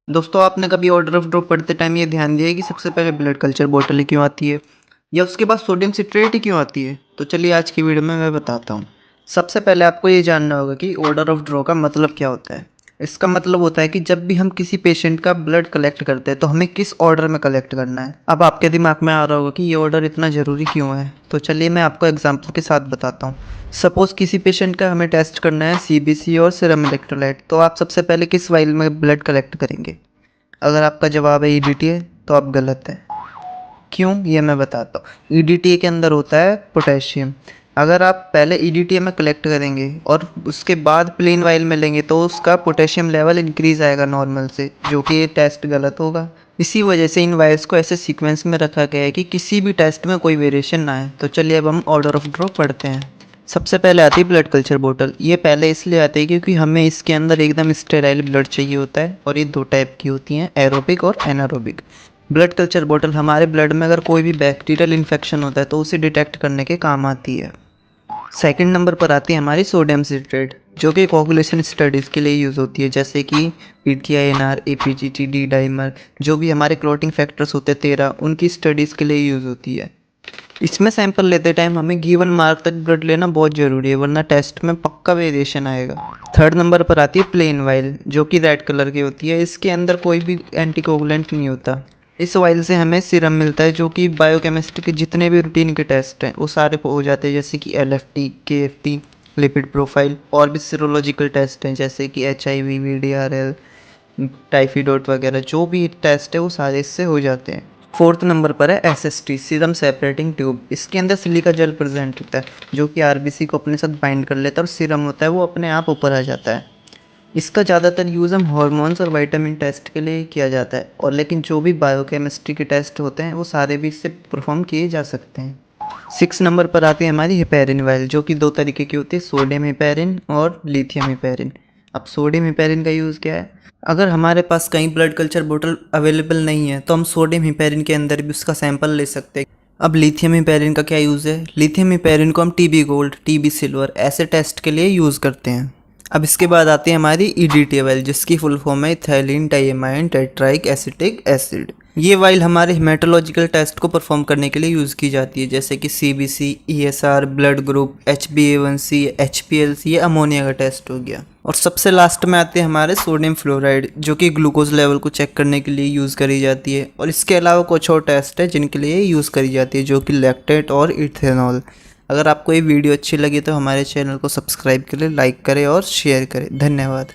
दोस्तों आपने कभी ऑर्डर ऑफ ड्रॉप पढ़ते टाइम ये ध्यान दिया है कि सबसे पहले ब्लड कल्चर बॉटल ही क्यों आती है या उसके बाद सोडियम सिट्रेट ही क्यों आती है? तो चलिए आज की वीडियो में मैं बताता हूँ। सबसे पहले आपको ये जानना होगा कि ऑर्डर ऑफ ड्रॉ का मतलब क्या होता है। इसका मतलब होता है कि जब भी हम किसी पेशेंट का ब्लड कलेक्ट करते हैं तो हमें किस ऑर्डर में कलेक्ट करना है। अब आपके दिमाग में आ रहा होगा कि ये ऑर्डर इतना ज़रूरी क्यों है, तो चलिए मैं आपको एग्जाम्पल के साथ बताता हूँ। सपोज़ किसी पेशेंट का हमें टेस्ट करना है सीबीसी और सीरम इलेक्ट्रोलाइट, तो आप सबसे पहले किस वाइल में ब्लड कलेक्ट करेंगे? अगर आपका जवाब है ईडीटी है तो आप गलत हैं। क्यों, ये मैं बताता हूँ। ईडीटी के अंदर होता है पोटेशियम। अगर आप पहले ईडीटी में कलेक्ट करेंगे और उसके बाद प्लेन वाइल में लेंगे तो उसका पोटेशियम लेवल इंक्रीज आएगा नॉर्मल से, जो कि ये टेस्ट गलत होगा। इसी वजह से इन वाइल्स को ऐसे सीक्वेंस में रखा गया है कि किसी भी टेस्ट में कोई वेरिएशन ना आए। तो चलिए अब हम ऑर्डर ऑफ ड्रॉ पढ़ते हैं। सबसे पहले आती है ब्लड कल्चर बोतल। ये पहले इसलिए आती है क्योंकि हमें इसके अंदर एकदम स्टेराइल ब्लड चाहिए होता है, और ये दो टाइप की होती हैं, एरोबिक और एनारोबिक। ब्लड कल्चर बोतल हमारे ब्लड में अगर कोई भी बैक्टीरियल इन्फेक्शन होता है तो उसे डिटेक्ट करने के काम आती है। सेकंड नंबर पर आती है हमारी सोडियम सिट्रेट, जो कि कोगुलेशन स्टडीज़ के लिए यूज़ होती है, जैसे कि पीटीआईएनआर, एपीजीटी, डी डाइमर, जो भी हमारे क्लॉटिंग फैक्टर्स होते हैं 13, उनकी स्टडीज़ के लिए यूज़ होती है। इसमें सैंपल लेते टाइम हमें गिवन मार्क तक ब्लड लेना बहुत ज़रूरी है, वरना टेस्ट में पक्का वेरिएशन आएगा। थर्ड नंबर पर आती है प्लेन वाइल, जो कि रेड कलर की होती है। इसके अंदर कोई भी एंटीकोगुलेंट नहीं होता। इस वाइल से हमें सीरम मिलता है, जो कि बायोकेमिस्ट्री के जितने भी रूटीन के टेस्ट हैं वो सारे हो जाते हैं, जैसे कि एलएफटी, केएफटी, लिपिड प्रोफाइल, और भी सीरोलॉजिकल टेस्ट हैं जैसे कि एचआईवी, वीडीआरएल, टाइफाइड वगैरह। जो भी टेस्ट है वो सारे इससे हो जाते हैं। फोर्थ नंबर पर है एसएसटी, सीरम सेपरेटिंग ट्यूब। इसके अंदर सिलिका जेल प्रेजेंट होता है, जो कि आरबीसी को अपने साथ बाइंड कर लेता है, और सीरम होता है वो अपने आप ऊपर आ जाता है। इसका ज़्यादातर यूज़ हम हार्मोन्स और विटामिन टेस्ट के लिए किया जाता है, और लेकिन जो भी बायोकेमिस्ट्री के टेस्ट होते हैं वो सारे भी इससे परफॉर्म किए जा सकते हैं। 6 नंबर पर आती है हमारी हेपेरिन वाइल, जो कि दो तरीके की होती है, सोडियम हेपेरिन और लिथियम हेपेरिन। अब सोडियम हेपेरिन का यूज़ क्या है? अगर हमारे पास कहीं ब्लड कल्चर बोतल अवेलेबल नहीं है तो हम सोडियम हेपेरिन के अंदर भी उसका सैंपल ले सकते हैं। अब लिथियम हेपेरिन का क्या यूज़ है? लिथियम हेपेरिन को हम टीबी गोल्ड, टीबी सिल्वर ऐसे टेस्ट के लिए यूज़ करते हैं। अब इसके बाद आती है हमारी ईडीटी वाइल, जिसकी फुल फॉर्म है इथाइलिन डाइएमाइन टेट्राइक एसिटिक एसिड। ये वाइल हमारे हेमेटोलॉजिकल टेस्ट को परफॉर्म करने के लिए यूज़ की जाती है, जैसे कि CBC, ESR, blood group, HbA1c, HPLC, ये अमोनिया का टेस्ट हो गया। और सबसे लास्ट में आते हैं हमारे सोडियम फ्लोराइड, जो कि ग्लूकोज लेवल को चेक करने के लिए यूज़ करी जाती है। और इसके अलावा कुछ और टेस्ट है जिनके लिए यूज़ करी जाती है, जो कि लैक्टेट और इथेनॉल। अगर आपको ये वीडियो अच्छी लगी तो हमारे चैनल को सब्सक्राइब करें, लाइक करें और शेयर करें। धन्यवाद।